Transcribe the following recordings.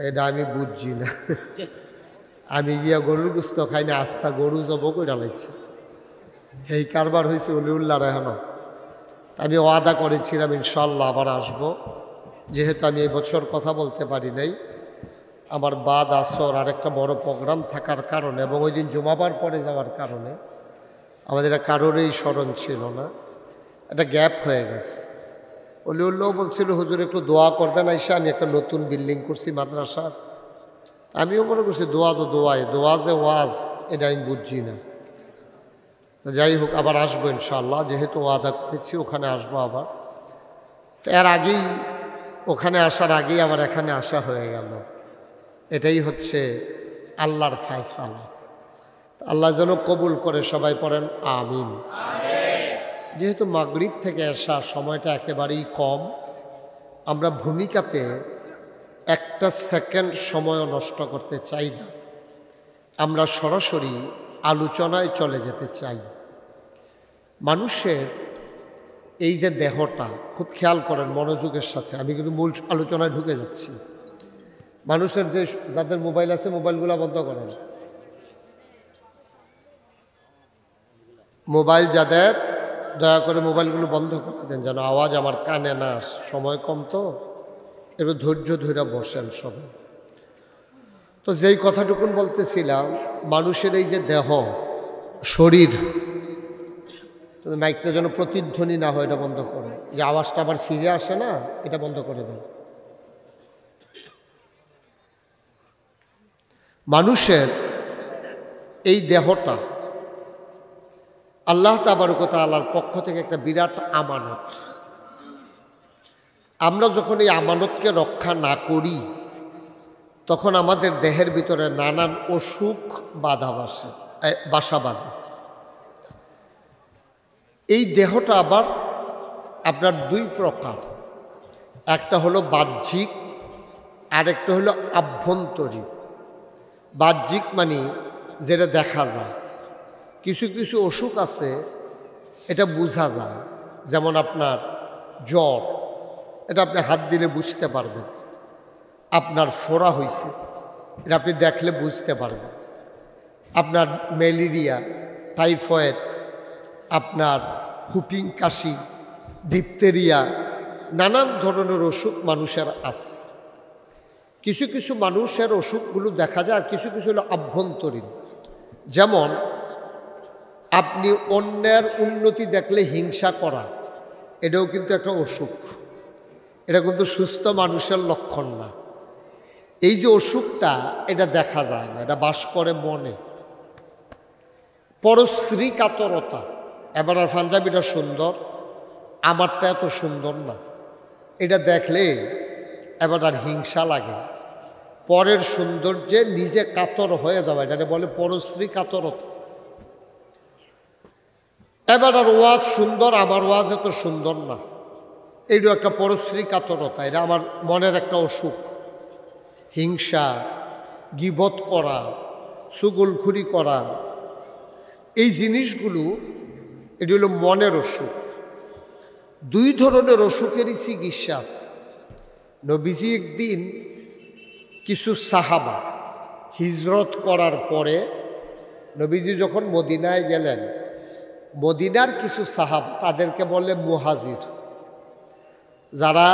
এটা আমি বুঝছি না। আমি গিয়া গরুর গোস্ত খাই না, আস্থা গরু জব করে ডালাইছি। এই কারবার হয়েছে অলিউল্লাহ রেহানো। আমি ওয়াদা করেছিলাম ইনশাল্লাহ আবার আসব। যেহেতু আমি এই বছর কথা বলতে পারি নাই, আমার বাদ আসর আরেকটা বড় প্রোগ্রাম থাকার কারণে এবং ওই দিন জুমাবার পরে যাওয়ার কারণে আমাদের কারোরই স্মরণ ছিল না, একটা গ্যাপ হয়ে গেছে। অলিউল্লাহ বলছিল হুজুর একটু দোয়া করবেন আইসা, আমি একটা নতুন বিল্ডিং করছি মাদ্রাসার। আমিও মনে করছি দোয়া তো দোয়াই, দোয়া যে ওয়াজ এটা আমি বুঝছি না। যাই হোক আবার আসবো ইনশাআল্লাহ, যেহেতু ওয়াদা করেছি ওখানে আসবো আবার। তো এর আগেই ওখানে আসার আগেই আবার এখানে আসা হয়ে গেল। এটাই হচ্ছে আল্লাহর ফায়সালা। আল্লাহ যেন কবুল করে, সবাই পড়েন আমিন। যেহেতু মাগরিব থেকে আসা সময়টা একেবারেই কম, আমরা ভূমিকাতে একটা সেকেন্ড সময়ও নষ্ট করতে চাই না। আমরা সরাসরি আলোচনায় চলে যেতে চাই। মানুষের এই যে দেহটা, খুব খেয়াল করেন মনোযোগের সাথে, আমি কিন্তু মূল আলোচনায় ঢুকে যাচ্ছি। মানুষের যে যাদের মোবাইল আছে মোবাইলগুলো বন্ধ করেন। মোবাইল যাদের, দয়া করে মোবাইলগুলো বন্ধ করে দেন যেন আওয়াজ আমার কানে না। সময় কম তো, একটু ধৈর্য ধরে বসেন সবাই। তো যেই কথাটুকুন বলতেছিলাম, মানুষের এই যে দেহ শরীর, তুমি মাইকটা যেন প্রতিধ্বনি না হয়, এটা বন্ধ করো। যে আওয়াজটা আবার ফিরে আসে না, এটা বন্ধ করে দাও। মানুষের এই দেহটা আল্লাহ তাবারক ওয়া তাআলার পক্ষ থেকে একটা বিরাট আমানত। আমরা যখন এই আমানতকে রক্ষা না করি, তখন আমাদের দেহের ভিতরে নানান অসুখ বাসা বাঁধে। এই দেহটা আবার আপনার দুই প্রকার, একটা হলো বাহ্যিক, আর একটা হলো আভ্যন্তরীণ। বাহ্যিক মানে যেটা দেখা যায়। কিছু কিছু অসুখ আছে এটা বোঝা যায়, যেমন আপনার জ্বর, এটা আপনি হাত দিলে বুঝতে পারবেন। আপনার ফোড়া হয়েছে, এটা আপনি দেখলে বুঝতে পারবেন। আপনার ম্যালেরিয়া, টাইফয়েড, আপনার হুপিং কাশি, ডিপথেরিয়া, নানান ধরনের অসুখ মানুষের আছে। কিছু কিছু মানুষের অসুখগুলো দেখা যায়, আর কিছু কিছু হলো আভ্যন্তরীণ। যেমন আপনি অন্যের উন্নতি দেখলে হিংসা করা, এটাও কিন্তু একটা অসুখ। এটা কিন্তু সুস্থ মানুষের লক্ষণ না। এই যে অসুখটা, এটা দেখা যায় না, এটা বাস করে মনে। পরশ্রী কাতরতা, এবার আর পাঞ্জাবিটা সুন্দর, আমারটা এত সুন্দর না, এটা দেখলে এবার আর হিংসা লাগে। পরের সৌন্দর্যে নিজে কাতর হয়ে যাওয়া, এটা বলে পরশ্রী কাতরতা। এবার আর ওয়াজ সুন্দর, আমার ওয়াজ এত সুন্দর না, এইটা একটা পরশ্রী কাতরতা। এটা আমার মনের একটা অসুখ। হিংসা, গীবত করা, চুগলখুরি করা, এই জিনিসগুলো এটি হলো মনের অসুখ। দুই ধরনের অসুখেরই চিকিৎসা আছে। নবীজি একদিন কিছু সাহাবা হিজরত করার পরে, নবীজি যখন মদিনায় গেলেন, মদিনার কিছু সাহাবা, তাদেরকে বলে মুহাজির, যারা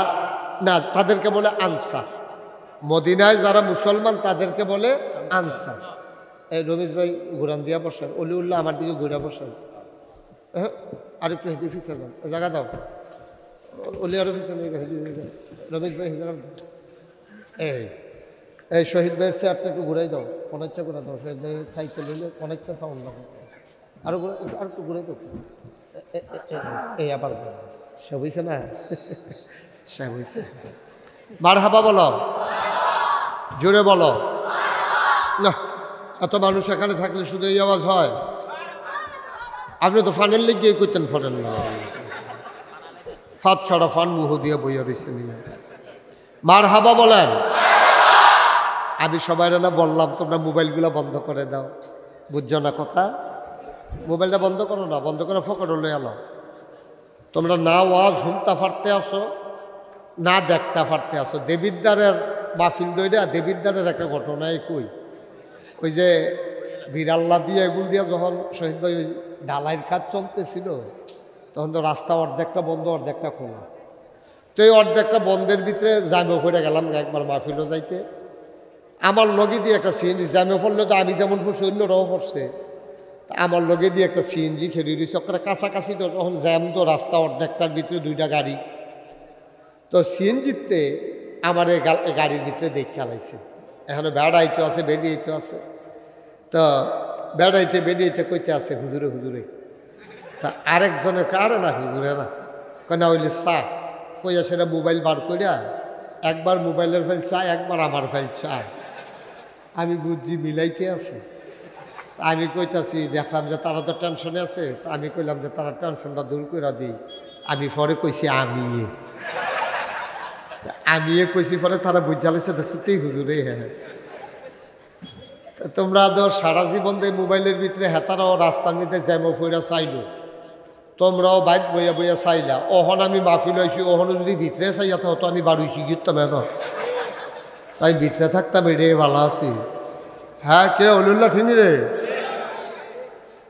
না তাদেরকে বলে আনসার। মদিনায় যারা মুসলমান তাদেরকে বলে আনসার। এই রমেশ ভাই ঘুরান দিয়া বসেন, অলিউল্লাহ আমার দিকে ঘুরা বসেন। হ্যাঁ, আরেকটু হেঁটে ফিসে যান, জায়গা দাও। অলি আরো ফিসে, রমেশ ভাই জায়গা দাও। এই শহীদ ভাইয়ের চেয়ারটা একটু ঘুরাই দাও, কনেচ্ছা করে দাও। শহীদ ভাইয়ের সাইকেল হইলে কনেচ্ছা সাউন্ড দাও। আরো আর একটু ঘুরাই দাও। এই আবার সে হইছে না, সে হইছে। মারহাবা বলো, জোরে বলো না। এত মানুষ এখানে থাকলে শুধু এই আওয়াজ হয়? আপনি তো ফানের লেগে করতেন, ফানেন না। ফাঁদ ছাড়া ফান মুহ দিয়ে বইয়া রয়েছে নিয়ে। মারহাবা বলেন। আমি সবাই না বললাম তোমরা মোবাইলগুলো বন্ধ করে দাও, বুঝছো না কথা? মোবাইলটা বন্ধ করো না, বন্ধ করে ফকর লয়ে আলো। তোমরা না ওয়াজ শুনতে পারতে আসো, না দেখতে পারতে আসো। দেবিদ্বারের মাহফিল দইটা দেবীরদারের একটা ঘটনায় কই ওই যে বিড়াল্লা দিয়ে এগুল দিয়া যখন শহীদ ভাই ওই ঢালাইয়ের কাজ চলতেছিল তখন তো রাস্তা অর্ধেকটা বন্ধ অর্ধেকটা খোলা। তো এই অর্ধেকটা বন্ধের ভিতরে জামে ফিরে গেলাম একবার মাহফিলও যাইতে। আমার লগে দিয়ে একটা সিএনজি জামে ফেললে তো আমি যেমন পড়ছি অন্যরাও পড়ছে, আমার লগে দিয়ে একটা সিএনজি খেলি দিয়েছে ওখানে কাছাকাছি। তো তখন জ্যাম তো রাস্তা অর্ধেকটার ভিতরে দুইটা গাড়ি। তো সিএনজিতে আমার এই গাড়ির ভিতরে দেখে খেলাইছে। এখানে বেড়াইতে আছে বেরিয়েতে আছে। তো বেড়াইতে বেরিয়েতে কইতে আছে হুজুরে হুজুরে। তা আরেকজনের কারে না হুজুরে না কেনা হইলে চা কইয়া সেটা মোবাইল বার করিয়া একবার মোবাইলের ফাইল চা একবার আমার ফাইল চা। আমি বুঝছি মিলাইতে আছে। আমি কইতাছি দেখলাম যে তারা তো টেনশনে আছে। আমি কইলাম যে তারা টেনশনটা দূর করে দিই। আমি পরে কইছি আমি কইছি পরে তারা বুঝালেছে দেখছি তুই হুজুরে। হ্যাঁ তোমরা তো সারা জীবন এই মোবাইলের ভিতরে হেতারাও রাস্তার মধ্যে জ্যামো ফইরা চাইলো, তোমরাও বাইক বইয়া বইয়া চাইলা। ওহন আমি মাহফিল হয়েছি, ওহনও যদি ভিতরে চাইয়া তো আমি বাড়ুইছি গিরতাম এন, তাই ভিতরে থাকতাম রে ভালো আছি। হ্যাঁ কে হলুল্লাহ ঠিনি রে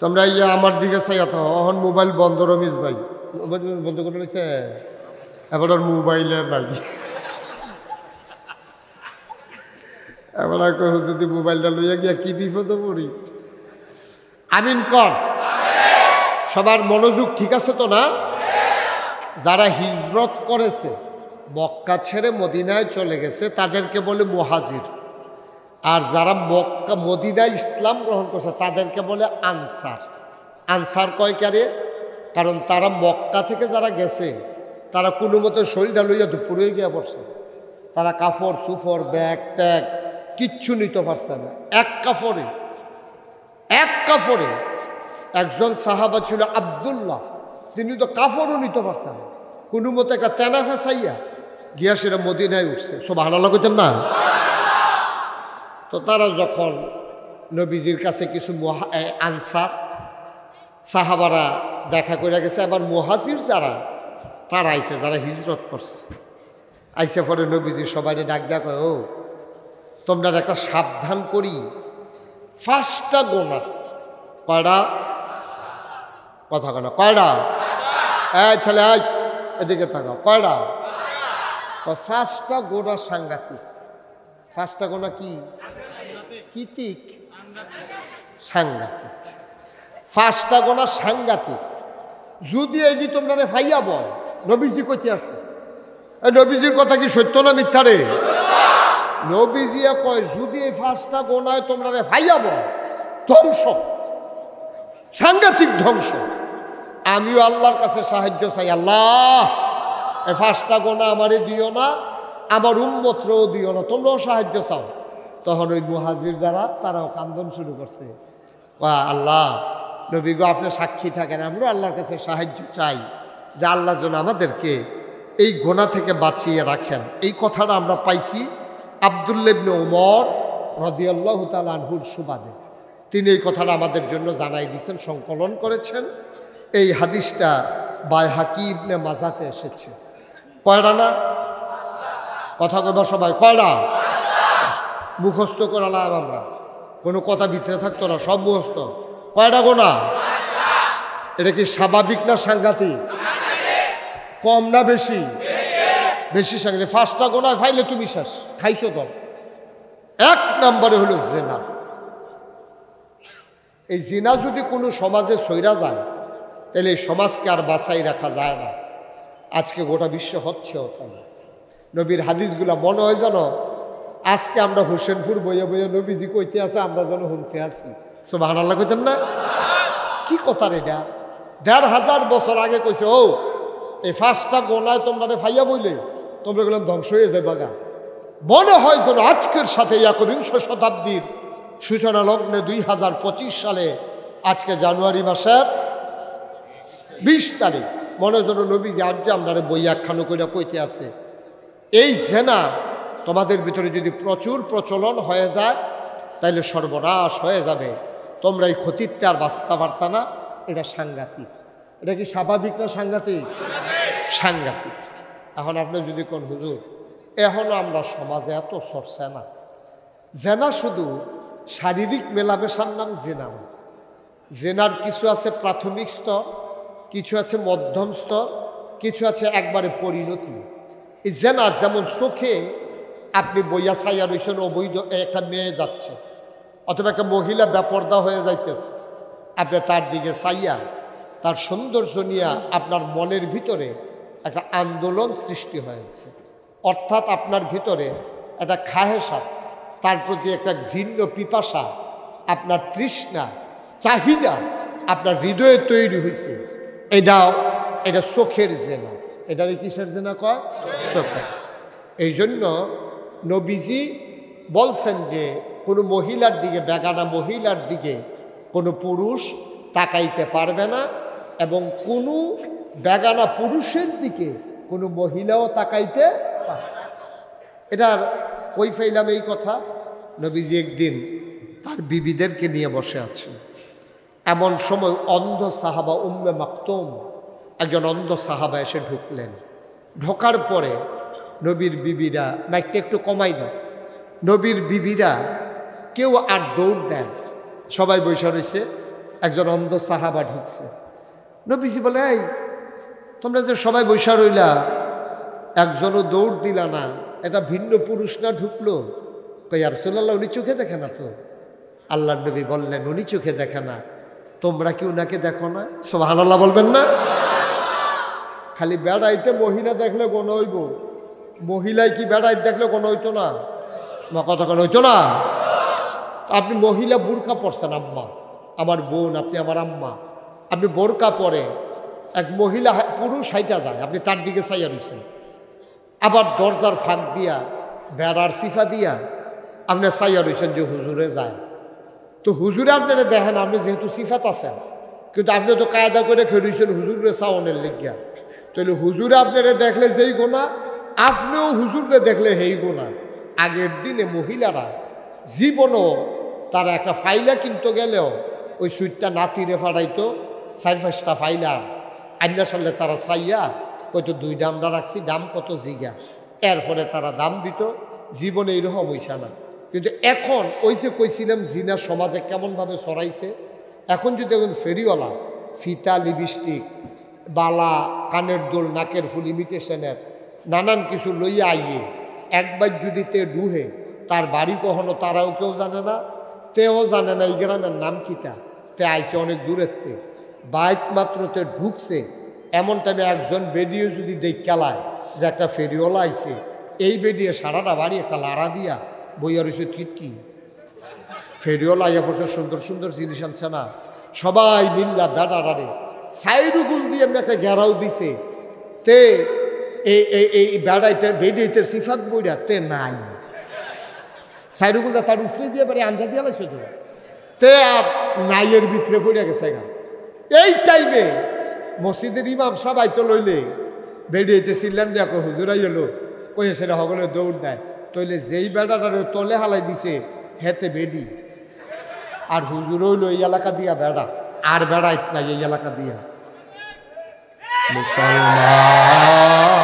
তোমরা ইয়া আমার দিকে চাইয়া তো ওহন মোবাইল বন্ধ। রমেশ ভাই মোবাইল বন্ধ করে রয়েছে এবার ওর মোবাইলের নাই। এবার যদি মোবাইলটা লইয়া গিয়া কি বিপদে পড়ি। আমিন কর। সবার মনোযোগ ঠিক আছে তো না? যারা হিজরত করেছে মক্কা ছেড়ে মদিনায় চলে গেছে তাদেরকে বলে মুহাজির, আর যারা মক্কা মদিনায় ইসলাম গ্রহণ করছে তাদেরকে বলে আনসার। আনসার কয় কারে? কারণ তারা মক্কা থেকে যারা গেছে তারা কোনো মতো শরীরটা লইয়া দুপুরে গিয়া পড়ছে। তারা কাপড় সুফর ব্যাগ ট্যাগ কিচ্ছু নিতে পারছে না। এক কাপড়ে একজন সাহাবা ছিল আব্দুল্লাহ, তিনি তো কাপড়ও নিতে পারছেন না। কোনো মতো একটা তেনা ফেসাইয়া গিয়া সেটা মদিনায় উঠছে। সুবহানাল্লাহ কইতেন না? তো তারা যখন নবীজির কাছে কিছু আনসার সাহাবারা দেখা করে গেছে, আবার মুহাজির যারা তারা আইছে যারা হিজরত করছে। আইসে পরে নবীজি সবাই ডাক ডাক ও তোমরা একটা সাবধান করি 5টা গোনা। কয়টা কথা কেন? কয়টা? ছেলে এদিকে থাকা। কয়টা? 5টা গোনা সাংঘাতিক। 5টা গোনা কি কিতিক সাংঘাতিক। 5টা গোনা সাংঘাতিক। যদি এই তোমরা ফাইয়া বল নবীজি কইতে আছে, এই নবীজির কথা কি সত্য না মিথ্যা রে? নবীজি কয় যদি এই 5টা গোনায় তোমরা ফাইয়া বল ধ্বংস, সাংঘাতিক ধ্বংস। আমিও আল্লাহর কাছে সাহায্য চাই, আল্লাহ এই 5টা গোনা আমারে দিও না, আমার উম্মতরেও দিও না, তোমরাও সাহায্য চাও। তখন ওই মুহাজির যারা তারাও কান্দন শুরু করছে। আল্লাহ নবী গো আপনি সাক্ষী থাকেন, আমরাও আল্লাহর কাছে সাহায্য চাই যে আল্লাহ যেন আমাদেরকে এই গোনা থেকে বাঁচিয়ে রাখেন। এই কথাটা আমরা পাইছি আব্দুল্লাহ ইবনে ওমর রাদিয়াল্লাহু তাআলা আনহুর সুবাদে। তিনি এই কথাটা আমাদের জন্য জানাই দিয়েছেন, সংকলন করেছেন। এই হাদিসটা বাইহাকি ইবনে মাজাতে এসেছে। কয়টা না? কথা কইবা সবাই। কয়টা? মুখস্থ করালাম আমরা, কোনো কথা ভিতরে থাকতো না, সব মুখস্থ। কয়টা গোনা? এটা কি স্বাভাবিক না সাংঘাতিক? কম না বেশি? বেশি সাংঘাতিক। 5টা গোনায় ফাইলে তুমি শেষ, খাইছো তো। 1 নম্বরে হলো জিনা। এই জিনা যদি কোনো সমাজে সইরা যায় তাহলে এই সমাজকে আর বাঁচাই রাখা যায় না। আজকে গোটা বিশ্ব হচ্ছেও তাই। নবীর হাদিসগুলা মনে হয় যেন আজকে আমরা হোসেনপুর বইয়ে বইয়ে নবীজি কইতে আছে, আমরা যেন শুনতে আছি। সুবহানাল্লাহ কইতেন না? কি কথা রে এটা? 1500 বছর আগে কইছে ও এই 5টা গোনায় তোমরা ফাইয়া বইলে তোমরা গেলাম ধ্বংস হয়ে যাবে বাগা। মনে হয় যেন আজকের সাথে 21 শতাব্দীর সূচনা লগ্নে 2025 সালে আজকে জানুয়ারি মাসের 20 তারিখ মনে হয় যেন নবীজি আজ যে আমরা বই একখানো করে কইতে আছে। এই জেনা তোমাদের ভিতরে যদি প্রচুর প্রচলন হয়ে যায় তাইলে সর্বনাশ হয়ে যাবে। তোমরা এই ক্ষতিতে আর বাঁচতে পারতা না। এটা সাংঘাতিক। এটা কি স্বাভাবিক না সাংঘাতিক? সাংঘাতিক। এখন আপনি যদি কোন হুজুর এখনো আমরা সমাজে এত চর্চা না। জেনা শুধু শারীরিক মেলামেশার নাম জেনা না। জেনার কিছু আছে প্রাথমিক স্তর, কিছু আছে মধ্যম স্তর, কিছু আছে একবারে পরিণতি। এই জেনা যেমন চোখে আপনি বইয়া চাইয়া রয়েছেন অবৈধ একটা মেয়ে যাচ্ছে, অথবা একটা মহিলা বেপর্দা হয়ে যাইতেছে, আপনি তার দিকে চাইয়া তার সৌন্দর্য নিয়ে আপনার মনের ভিতরে একটা আন্দোলন সৃষ্টি হয়েছে, অর্থাৎ আপনার ভিতরে একটা খাহেসাত, তার প্রতি একটা ঘৃণ্য পিপাসা, আপনার তৃষ্ণা, চাহিদা আপনার হৃদয়ে তৈরি হয়েছে। এটা চোখের জেনা। এটারে কিসের জেনা কয়? চোখের। এই জন্য নবীজি বলছেন যে কোনো মহিলার দিকে, বেগানা মহিলার দিকে কোনো পুরুষ তাকাইতে পারবে না, এবং কোনো বেগানা পুরুষের দিকে কোনো মহিলাও তাকাইতে পারবে না। এটার কই ফাইলাম এই কথা? নবীজি একদিন তার বিবিদেরকে নিয়ে বসে আছেন। এমন সময় অন্ধ সাহাবা উম্মে মাকতুম, একজন অন্ধ সাহাবা এসে ঢুকলেন। ঢোকার পরে নবীর বিবিরা, মাইকটা একটু কমাই দাও, নবীর বিবিরা কেউ আর দৌড় দেন, সবাই বসে রয়েছে। একজন অন্ধ সাহাবা ঢুকছে। নবীজি বলে, এই তোমরা যে সবাই বসে রইলা, একজনও দৌড় দিলা না, এটা ভিন্ন পুরুষ না ঢুকলো? কই আর রাসূলুল্লাহ, উনি চোখে দেখে না তো। আল্লাহর নবী বললেন, উনি চোখে দেখে না, তোমরা কি উনাকে দেখো না? সুবহানাল্লাহ বলবেন না? খালি বেড়াইতে মহিলা দেখলে কোন হইব, মহিলায় কি বেড়াইতে দেখলে কোন হইতো না? কতক্ষণ হইতো না? আপনি মহিলা বুরকা পরছেন, আম্মা আমার বোন, আপনি আমার আম্মা, আপনি বোরকা পরে এক মহিলা পুরুষ হাইটা যায়, আপনি তার দিকে চাইয়া রয়েছেন, আবার দরজার ফাঁক দিয়া বেড়ার সিফা দিয়া আপনি চাইয়া রয়েছেন যে হুজুরে যায়। তো হুজুরে আপনারা দেখেন, আপনি যেহেতু সিফাত আছেন, কিন্তু আপনি তো কায়দা করে খেয়েছেন হুজুরে চাওনের লেগিয়া, তাহলে হুজুরে আপনারা দেখলে যেই গোনা, আপনিও হুজুরকে দেখলে হেই গোনা। আগের দিনে মহিলারা জীবনও তারা একটা ফাইলা কিনতে গেলেও ওই সুইটটা নাতিরে ফাটাইতো 4-5টা ফাইলা আইনার সামনে তারা চাইয়া হয়তো 2 দামটা রাখছি, দাম কত জিগা, এরপরে তারা দাম দিত। জীবনে এইরকম হইসা না। কিন্তু এখন ওই যে কইছিলাম জিনা সমাজে কেমনভাবে ছড়াইছে, এখন যদি এখন ফেরিওয়ালা ফিতা, লিপস্টিক, বালা, কানের দোল, নাকের ফুল, ইমিটেশনের নানান কিছু লইয়া আইয়ে একবার যদি তে ডুহে, তার বাড়ি কখনো তারাও কেউ জানে না, তেও জানে না এই গ্রামের নাম কিতা, তে আইসে অনেক দূরের তে, বাইক মাত্র তে ঢুকছে, এমন টাইমে একজন বেডিও যদি দেখ খেলায় যে একটা ফেরিওয়ালা আইছে, এই বেডিয়ে সারাটা বাড়ি একটা লাড়া দিয়া বইয়া রয়েছে কীর্তি। ফেরিওয়ালা আইয়া পড়ছে, সুন্দর সুন্দর জিনিস আনছে না, সবাই মিল্লা বেড়ারে সাইডুগুল দিয়ে এমনি একটা ঘেরাও দিছে, তে এই বেড়াইতে বেডিয়েতে সিফাত বইরা তে নাই, সাইডুগুলটা তার উফরে দিয়ে পারে আঞ্জা দিয়া লাগছে, তো তে আর নাইয়ের ভিতরে পড়ে গেছে গা। এই টাইমে মসজিদের ইমাম সবাই তো লইলে বেডিয়েতে ছিলেন, দেখো হুজুরাই এলো, কয়ে সেটা সকলে দৌড় দেয়, তইলে যেই বেড়াটার তলে হালাই দিছে হেতে বেডি, আর হুজুর হইল এই এলাকা দিয়া বেড়া, আর বেড়াইত নাই এই এলাকা দিয়া। মুসলমান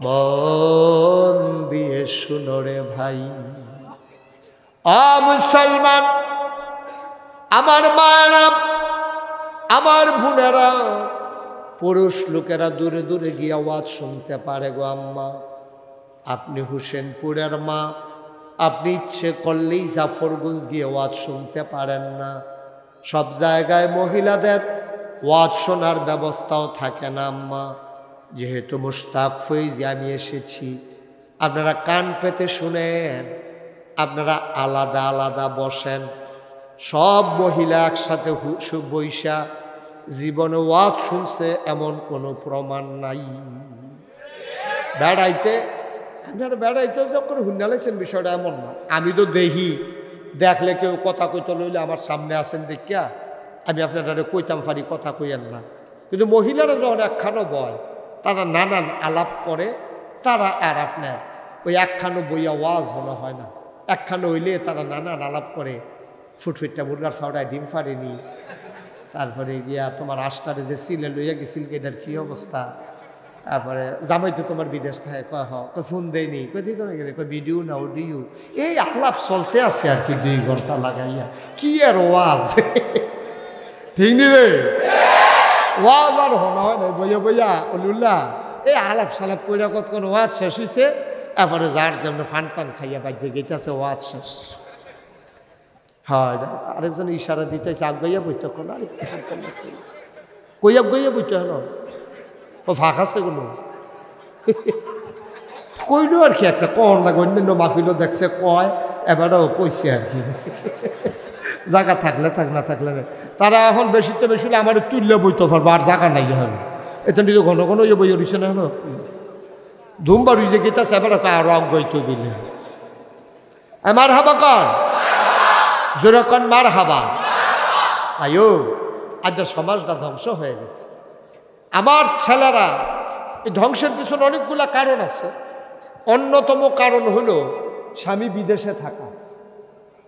মন দিয়ে শুনো রে ভাই, মুসলমান আমার মায়েরা, আমার বোনেরা, পুরুষ লোকেরা দূরে দূরে গিয়ে আওয়াজ শুনতে পারে গো আম্মা, আপনি হোসেনপুরের মা, আপনি ইচ্ছে করলেই জাফরগঞ্জ গিয়ে ওয়াজ শুনতে পারেন না। সব জায়গায় মহিলাদের ওয়াজ শোনার ব্যবস্থাও থাকে না আম্মা। যেহেতু মুশতাক ফৈজি আমি এসেছি, আপনারা কান পেতে শুনেন, আপনারা আলাদা আলাদা বসেন, সব মহিলা একসাথে বৈশা জীবনে ওয়াজ শুনছে এমন কোনো প্রমাণ নাই। বেড়াইতে আপনারা বেড়াইতেও যখন হুন্ডালাইছেন, বিষয়টা এমন না। আমি তো দেখলে কেউ কথা কইতে লইলে আমার সামনে আসেন দেখিয়া আমি আপনারা কইতাম পারি, কথা কইয়েন না। কিন্তু মহিলারা যখন একখানো বয়, তারা নানান আলাপ করে, তারা আর আপনার ওই একখানো বইয়া ওয়াজ হলো হয় না। একখানো হইলে তারা নানান আলাপ করে, ফুটফুটটা মুরগার ছাওড়ায় ডিম ফাড়েনি, তারপরে গিয়া তোমার আষ্টারে যে সিলে লইয়া গেছিল এটার কী অবস্থা, তারপরে জামাই তো তোমার বিদেশ থাকে, কয় হ, কয় ফোন দেয়নি, কয় দিতে গেলে, কয় ভিডিও না অডিও, এই আলাপ চলতে আছে আর কি 2 ঘন্টা লাগাইয়া, কি আর ওয়াজ ঠিক নি রে, ওয়াজ আর হনা হয় না, বইয়া বইয়া অলিউল্লাহ এই আলাপ সালাপ কইরা কতক্ষণ ওয়াজ শেষ হয়েছে, এরপরে যার যেমন ফান টান খাইয়া বাজে গেতেছে ওয়াজ শেষ। হয় আরেকজন ইশারা দিতেছে আগাইয়া বইতে কোন কইয়া গইয়া বইতে হলো ও ফাঁক আছে কোনো কইলো আর কি একটা কন লাগে, অন্যান্য মাহফিলও দেখছে কয়, এবারও কইছে আর কি জায়গা থাকলে থাক না থাকলে না। তারা এখন বেশিতে বেশি আমার তুললে বইতে পারবো, আর জায়গা নাই হবে এটা নিজে ঘন ঘন ইয়ে বই রয়েছে না হলো ধুমবার রুইছে গেতেছে, এবার আর রং গইতে দিলে আমার হাবা কন যেরকম মার হাবা আয়ো। আজ সমাজটা ধ্বংস হয়ে গেছে। আমার ছেলেরা এই ধ্বংসের পিছনে অনেকগুলা কারণ আছে। অন্যতম কারণ হলো স্বামী বিদেশে থাকা,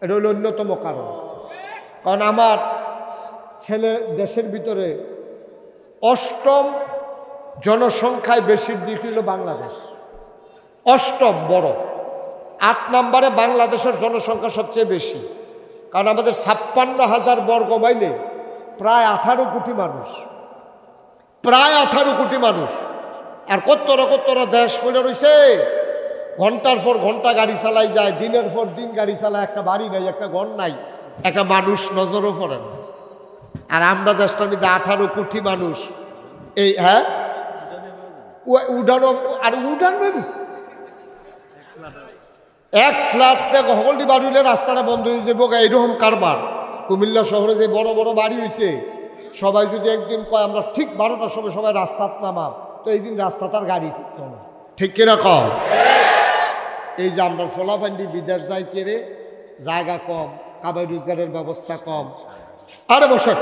এটা হলো অন্যতম কারণ। কারণ আমার ছেলে দেশের ভিতরে 8ম জনসংখ্যায় বেশির দিক হলো বাংলাদেশ, 8ম বড়। 8 নম্বরে বাংলাদেশের জনসংখ্যা সবচেয়ে বেশি, কারণ আমাদের 56,000 বর্গ মাইলে প্রায় 18 কোটি মানুষ, প্রায় 18 কোটি মানুষ। আর কত্তরা দেশ পড়ে রয়েছে, ঘন্টার পর ঘন্টা গাড়ি চালাই যায়, দিনের পর দিন গাড়ি চালায়, একটা বাড়ি নাই, একটা ঘর নাই, একটা মানুষ নজরও পড়ে না। আর আমরা দেশটার মধ্যে 18 কোটি মানুষ, এই হ্যাঁ উডানো আর উডান দেব এক ফ্ল্যাট থেকে হলদি বাড়ি হইলে রাস্তাটা বন্ধ হয়ে যাবো, এরকম কারবার। কুমিল্লা শহরে যে বড় বড় বাড়ি হয়েছে, সবাই যদি একদিন কয় আমরা ঠিক 12টার সময় সবাই রাস্তাত নামাম, তো এই দিন রাস্তা তার গাড়ি থাকতো না, ঠিক কিনা কম। এই যে আমরা ফোলাফান্ডি বিদেশ যাই কেড়ে, জায়গা কম, কামাই রোজগারের ব্যবস্থা কম। আরে বসে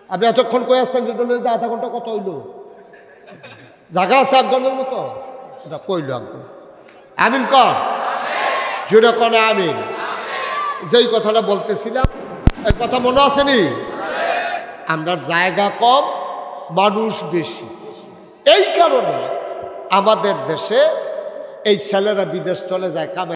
আপনি এতক্ষণ কয়ে আসতেন যে 0.5 ঘন্টা কত হইল, জায়গা আছে 1 ঘন্টার মতো, এটা কইল একদম আমিন কর জোরে কনে আমিন। যেই কথাটা বলতেছিলাম এই কথা মনে আসেনি? আমরা জায়গা কম, মানুষ বেশি, এই কারণে আমাদের দেশে এই ছেলেরা বিদেশ চলে যায় কামাই